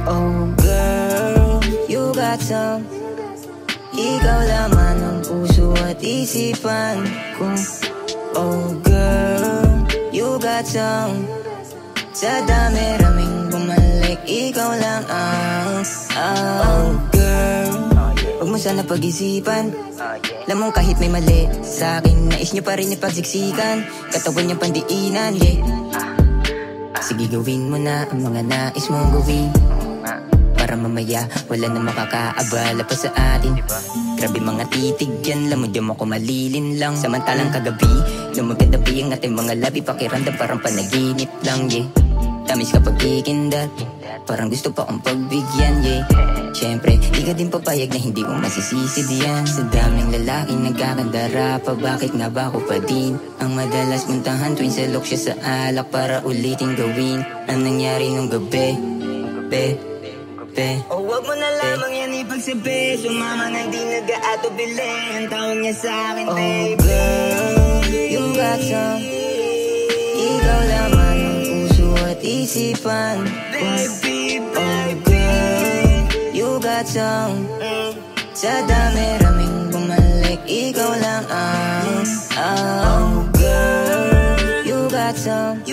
Oh girl, you got some. Ikaw laman ng puso at isipan ko. Oh girl, you got some. Sa dami-raming bumalik, ikaw lang ang oh girl, huwag mo sana pag-isipan. Alam mo kahit may mali sa akin, nais nyo pa rin ipagsiksikan. Katawan niyang pandiinan, yeah. Sige gawin mo na ang mga nais mong gawin, para mamaya wala na makakaabala pa sa atin. Grabe mga titig yan, lamod yung ako malilin lang. Samantalang kagabi, lumagadabi ang ating mga labi. Pakiramdam parang panaginip lang, yeah. Tamis kapag ikindat, parang gusto pa akong pagbigyan, yeah. Siyempre, di ka din papayag na hindi ko masisisi diyan. Sa daming lalaking nagkakandara pa, bakit nga ba ako pa din ang madalas puntahan tuwing salok siya sa alak para ulitin gawin ang nangyari nung gabi. Oh, wag mo na lamang yan ipagsabi. Sumama na di nag-aatubili ang tawag niya sa akin, baby. Oh girl, you got some. Ikaw laman ng puso at isipan, baby. Oh girl, you got some. Sa dami-raming bumalik, ikaw lang ang oh girl, you got some.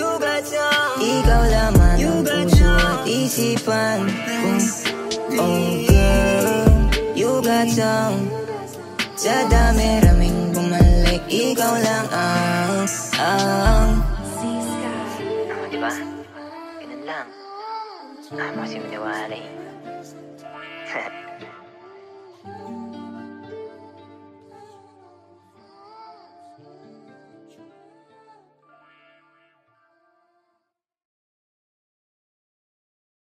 Ikaw laman ng puso at isipan ko. Oh girl, you got some. Sa dami-raming bumalik, ikaw lang ang diba? Ganun lang. Kasi maniwala eh.